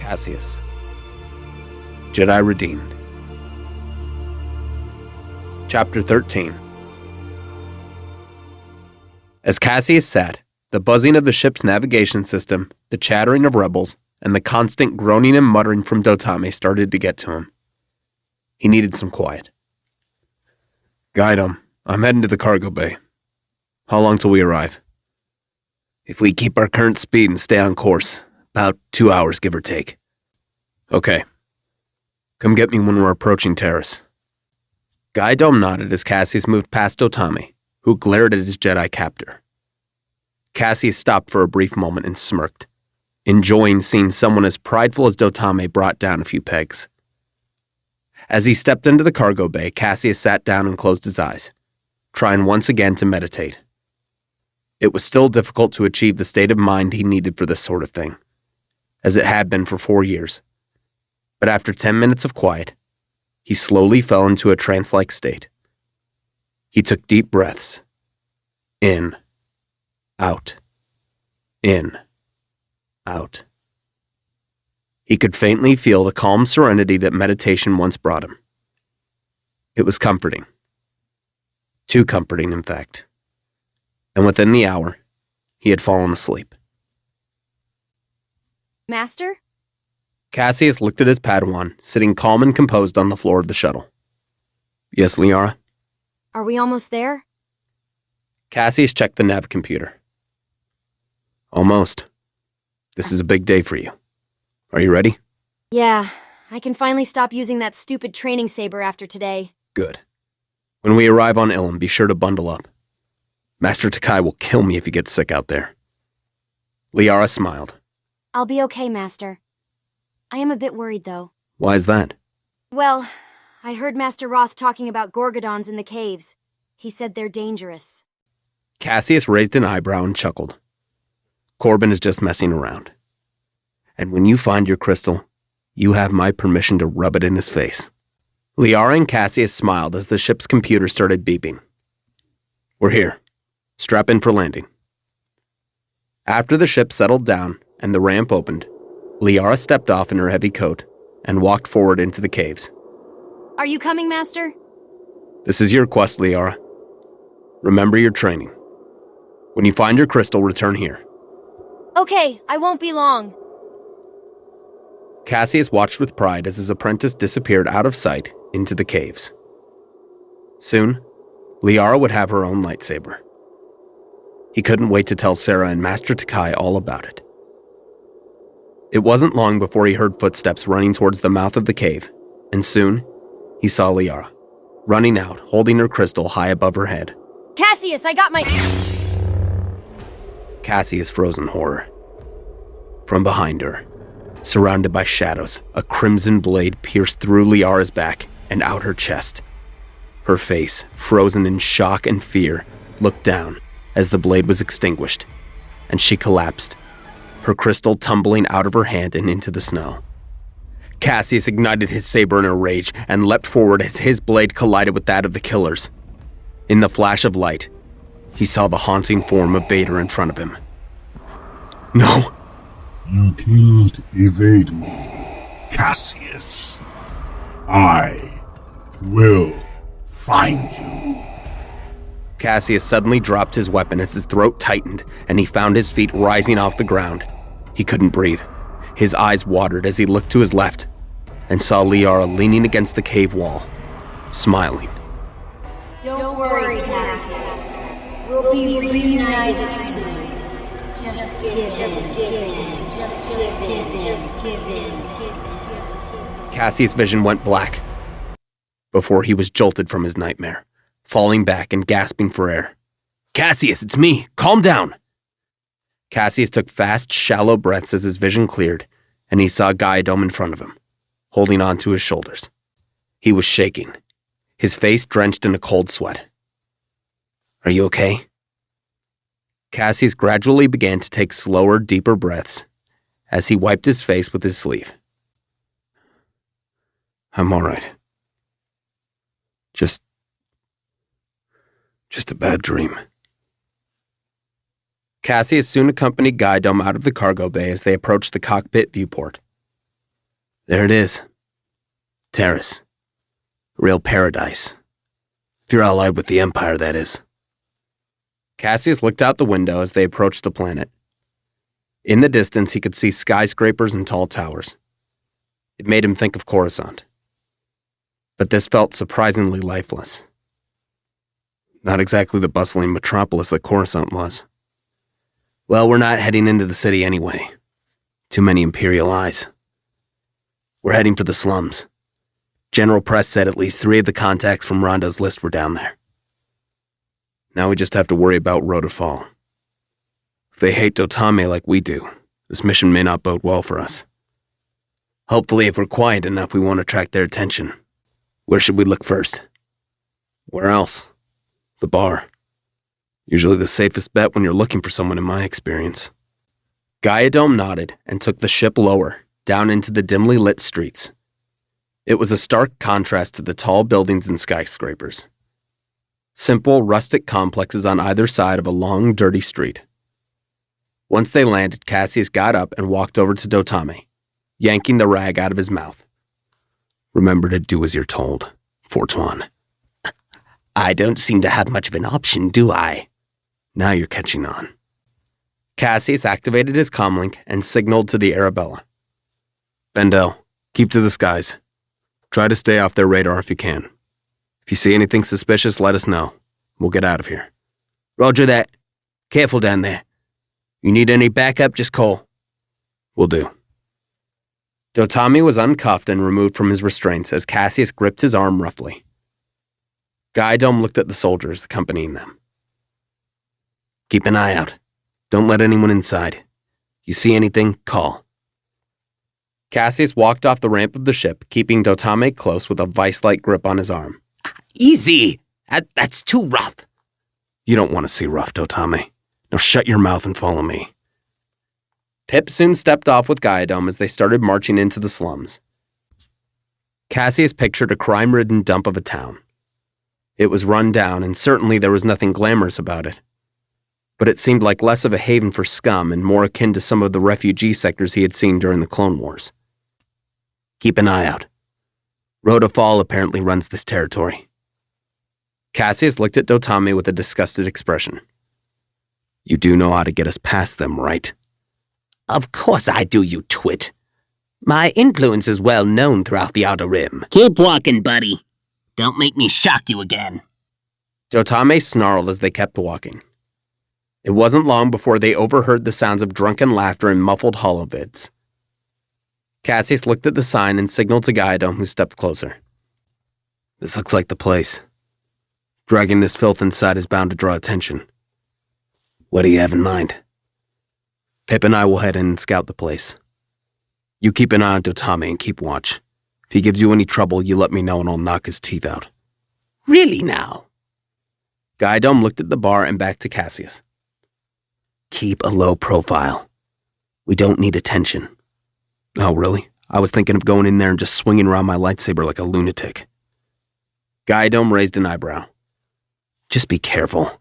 Caseus. Jedi Redeemed. Chapter 13. As Caseus sat, the buzzing of the ship's navigation system, the chattering of rebels, and the constant groaning and muttering from Dotame started to get to him. He needed some quiet. "Guide him. I'm heading to the cargo bay. How long till we arrive?" "If we keep our current speed and stay on course, about 2 hours, give or take." "Okay. Come get me when we're approaching Terrace." Gaidom nodded as Cassius moved past Dotame, who glared at his Jedi captor. Cassius stopped for a brief moment and smirked, enjoying seeing someone as prideful as Dotame brought down a few pegs. As he stepped into the cargo bay, Cassius sat down and closed his eyes, trying once again to meditate. It was still difficult to achieve the state of mind he needed for this sort of thing, as it had been for 4 years. But after 10 minutes of quiet, he slowly fell into a trance-like state. He took deep breaths. In, out, in, out. He could faintly feel the calm serenity that meditation once brought him. It was comforting. Too comforting, in fact. And within the hour, he had fallen asleep. Master? Cassius looked at his Padawan, sitting calm and composed on the floor of the shuttle. "Yes, Liara?" Are we almost there? Cassius checked the nav computer. "Almost. This is a big day for you. Are you ready?" Yeah, I can finally stop using that stupid training saber after today. "Good. When we arrive on Ilum, be sure to bundle up. Master Takai will kill me if you get sick out there." Liara smiled. I'll be okay, Master. I am a bit worried, though. "Why is that?" Well, I heard Master Roth talking about Gorgodons in the caves. He said they're dangerous. Cassius raised an eyebrow and chuckled. "Corbin is just messing around. And when you find your crystal, you have my permission to rub it in his face." Liara and Cassius smiled as the ship's computer started beeping. "We're here. Strap in for landing." After the ship settled down and the ramp opened, Liara stepped off in her heavy coat and walked forward into the caves. Are you coming, Master? "This is your quest, Liara. Remember your training. When you find your crystal, return here." Okay, I won't be long. Cassius watched with pride as his apprentice disappeared out of sight into the caves. Soon, Liara would have her own lightsaber. He couldn't wait to tell Sarah and Master Takai all about it. It wasn't long before he heard footsteps running towards the mouth of the cave, and soon, he saw Liara, running out, holding her crystal high above her head. Cassius, I got my... Cassius froze in horror. From behind her, surrounded by shadows, a crimson blade pierced through Liara's back and out her chest. Her face, frozen in shock and fear, looked down as the blade was extinguished, and she collapsed, her crystal tumbling out of her hand and into the snow. Cassius ignited his saber in a rage and leapt forward as his blade collided with that of the killer's. In the flash of light, he saw the haunting form of Vader in front of him. "No!" "You cannot evade me, Cassius. I will find you." Cassius suddenly dropped his weapon as his throat tightened and he found his feet rising off the ground. He couldn't breathe. His eyes watered as he looked to his left and saw Liara leaning against the cave wall, smiling. Don't worry, Cassius. We'll be reunited soon. Just give in. Cassius' vision went black before he was jolted from his nightmare, falling back and gasping for air. "Cassius, it's me! Calm down!" Cassius took fast, shallow breaths as his vision cleared, and he saw Gaidom in front of him, holding on to his shoulders. He was shaking, his face drenched in a cold sweat. "Are you okay?" Cassius gradually began to take slower, deeper breaths as he wiped his face with his sleeve. "I'm all right. Just a bad dream." Caseus soon accompanied Gaidom out of the cargo bay as they approached the cockpit viewport. There it is. Terrace. Real paradise. If you're allied with the Empire, that is. Caseus looked out the window as they approached the planet. In the distance, he could see skyscrapers and tall towers. It made him think of Coruscant. But this felt surprisingly lifeless. Not exactly the bustling metropolis that Coruscant was. Well, we're not heading into the city anyway. Too many Imperial eyes. We're heading for the slums. General Press said at least 3 of the contacts from Rondo's list were down there. Now we just have to worry about Rodafal. If they hate Dotame like we do, this mission may not bode well for us. Hopefully, if we're quiet enough, we won't attract their attention. Where should we look first? Where else? The bar. Usually the safest bet when you're looking for someone in my experience. Gaiadome nodded and took the ship lower, down into the dimly lit streets. It was a stark contrast to the tall buildings and skyscrapers. Simple, rustic complexes on either side of a long, dirty street. Once they landed, Caseus got up and walked over to Dotame, yanking the rag out of his mouth. Remember to do as you're told, Fortuan. I don't seem to have much of an option, do I? Now you're catching on. Caseus activated his comlink and signaled to the Arabella. Bendel, keep to the skies. Try to stay off their radar if you can. If you see anything suspicious, let us know. We'll get out of here. Roger that. Careful down there. You need any backup, just call. Will do. Dotame was uncuffed and removed from his restraints as Caseus gripped his arm roughly. Gaiadome looked at the soldiers accompanying them. Keep an eye out. Don't let anyone inside. You see anything, call. Caseus walked off the ramp of the ship, keeping Dotame close with a vice-like grip on his arm. Easy! That's too rough. You don't want to see rough, Dotame. Now shut your mouth and follow me. Pip soon stepped off with Gaiadome as they started marching into the slums. Caseus pictured a crime-ridden dump of a town. It was run down, and certainly there was nothing glamorous about it. But it seemed like less of a haven for scum and more akin to some of the refugee sectors he had seen during the Clone Wars. Keep an eye out. Rodafal apparently runs this territory. Caseus looked at Dotame with a disgusted expression. You do know how to get us past them, right? Of course I do, you twit. My influence is well known throughout the Outer Rim. Keep walking, buddy. Don't make me shock you again. Dotame snarled as they kept walking. It wasn't long before they overheard the sounds of drunken laughter and muffled holovids. Caseus looked at the sign and signaled to Gaiadome, who stepped closer. This looks like the place. Dragging this filth inside is bound to draw attention. What do you have in mind? Pip and I will head in and scout the place. You keep an eye on Dotame and keep watch. If he gives you any trouble, you let me know and I'll knock his teeth out. Really now? Gaiadome looked at the bar and back to Caseus. Keep a low profile. We don't need attention. Oh, really? I was thinking of going in there and just swinging around my lightsaber like a lunatic. Gaiadome raised an eyebrow. Just be careful.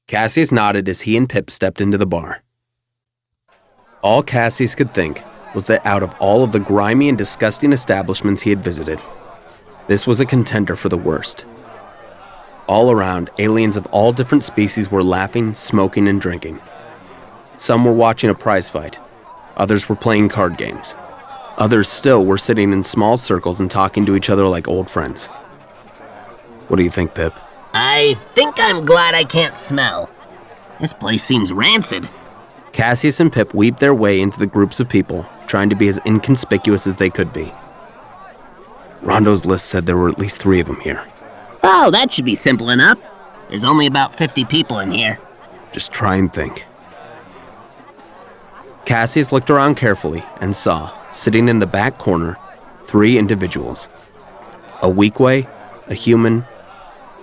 Caseus nodded as he and Pip stepped into the bar. All Caseus could think was that out of all of the grimy and disgusting establishments he had visited, this was a contender for the worst. All around, aliens of all different species were laughing, smoking, and drinking. Some were watching a prize fight. Others were playing card games. Others still were sitting in small circles and talking to each other like old friends. What do you think, Pip? I think I'm glad I can't smell. This place seems rancid. Caseus and Pip weaved their way into the groups of people, trying to be as inconspicuous as they could be. Rondo's list said there were at least 3 of them here. Oh, that should be simple enough. There's only about 50 people in here. Just try and think. Caseus looked around carefully and saw, sitting in the back corner, 3 individuals. A Weequay, a human,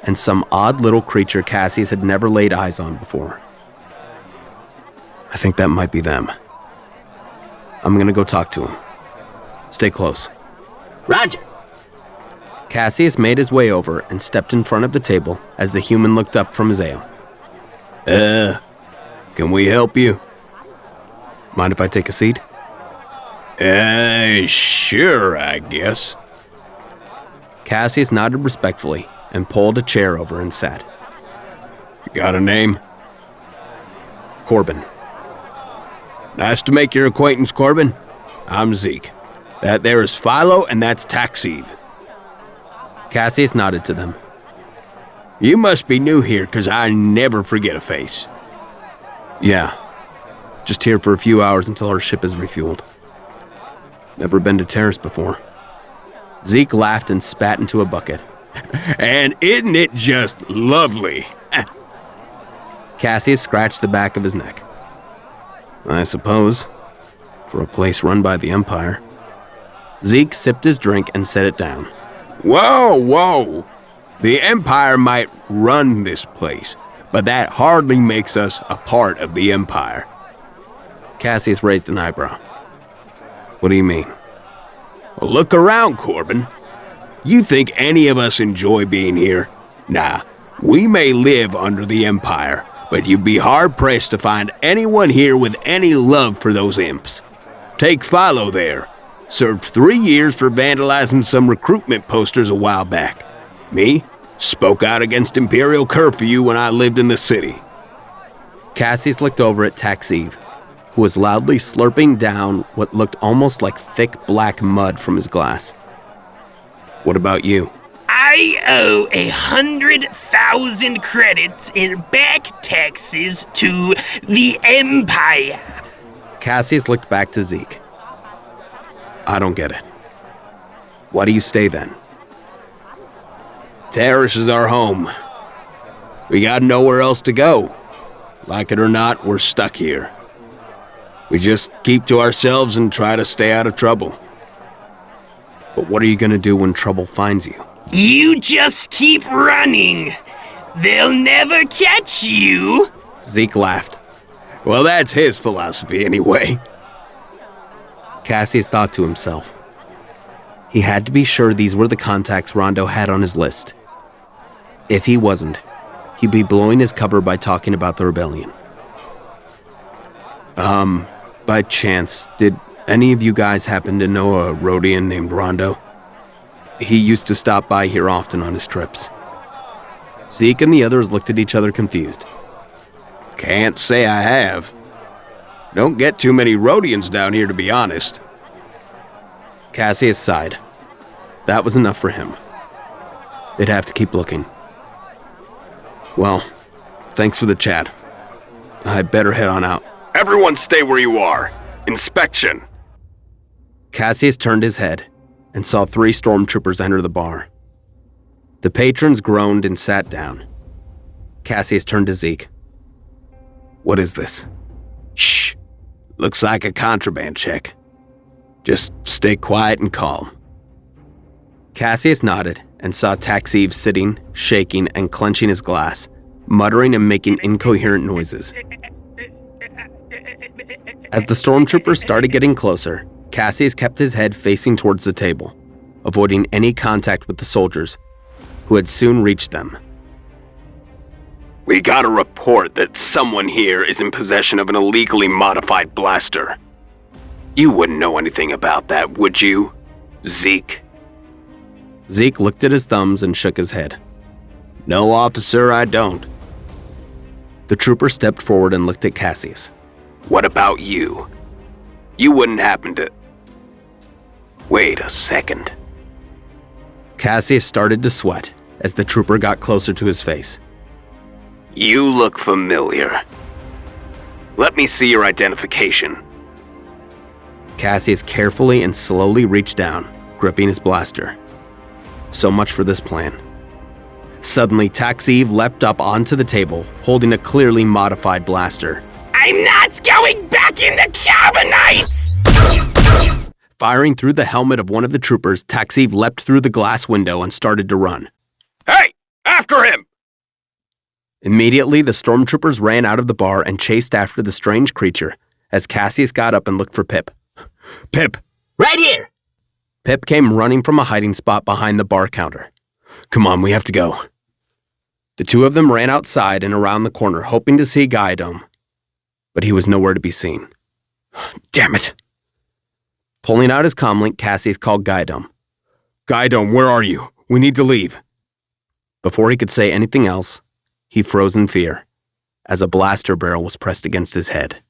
and some odd little creature Caseus had never laid eyes on before. I think that might be them. I'm gonna go talk to them. Stay close. Roger. Caseus made his way over and stepped in front of the table as the human looked up from his ale. Can we help you? Mind if I take a seat? Sure, I guess. Caseus nodded respectfully and pulled a chair over and sat. Got a name? Corbin. Nice to make your acquaintance, Corbin. I'm Zeke. That there is Philo, and that's Taxeve. Caseus nodded to them. You must be new here, 'cause I never forget a face. Yeah. Just here for a few hours until our ship is refueled. Never been to Terrace before. Zeke laughed and spat into a bucket. And isn't it just lovely? Caseus scratched the back of his neck. I suppose, for a place run by the Empire. Zeke sipped his drink and set it down. Whoa! The Empire might run this place, but that hardly makes us a part of the Empire. Caseus raised an eyebrow. What do you mean? Well, look around, Corbin. You think any of us enjoy being here? Nah, we may live under the Empire, but you'd be hard-pressed to find anyone here with any love for those imps. Take Philo there. Served 3 years for vandalizing some recruitment posters a while back. Me? Spoke out against Imperial curfew when I lived in the city. Caseus looked over at Taxeve, who was loudly slurping down what looked almost like thick black mud from his glass. What about you? I owe 100,000 credits in back taxes to the Empire. Caseus looked back to Zeke. I don't get it. Why do you stay then? Terrace is our home. We got nowhere else to go. Like it or not, we're stuck here. We just keep to ourselves and try to stay out of trouble. But what are you gonna do when trouble finds you? You just keep running. They'll never catch you. Zeke laughed. Well, that's his philosophy anyway. Caseus thought to himself. He had to be sure these were the contacts Rondo had on his list. If he wasn't, he'd be blowing his cover by talking about the rebellion. By chance, did any of you guys happen to know a Rhodian named Rondo? He used to stop by here often on his trips. Zeke and the others looked at each other confused. Can't say I have. Don't get too many Rhodians down here, to be honest. Caseus sighed. That was enough for him. They'd have to keep looking. Well, thanks for the chat. I'd better head on out. Everyone stay where you are. Inspection. Caseus turned his head and saw 3 stormtroopers enter the bar. The patrons groaned and sat down. Caseus turned to Zeke. What is this? Shh. Looks like a contraband check. Just stay quiet and calm. Caseus nodded and saw Taxeve sitting, shaking, and clenching his glass, muttering and making incoherent noises. As the stormtroopers started getting closer, Caseus kept his head facing towards the table, avoiding any contact with the soldiers, who had soon reached them. We got a report that someone here is in possession of an illegally modified blaster. You wouldn't know anything about that, would you, Zeke? Zeke looked at his thumbs and shook his head. No, officer, I don't. The trooper stepped forward and looked at Caseus. What about you? You wouldn't happen to... Wait a second. Caseus started to sweat as the trooper got closer to his face. You look familiar. Let me see your identification. Caseus carefully and slowly reached down, gripping his blaster. So much for this plan. Suddenly, Taxeve leapt up onto the table, holding a clearly modified blaster. I'm not going back in the carbonites! Firing through the helmet of one of the troopers, Taxeve leapt through the glass window and started to run. Hey! After him! Immediately, the stormtroopers ran out of the bar and chased after the strange creature as Caseus got up and looked for Pip. Pip! Right here! Pip came running from a hiding spot behind the bar counter. Come on, we have to go. The two of them ran outside and around the corner, hoping to see Guidome, but he was nowhere to be seen. Damn it! Pulling out his comlink, Caseus called Guidome. Guidome, where are you? We need to leave. Before he could say anything else, he froze in fear as a blaster barrel was pressed against his head.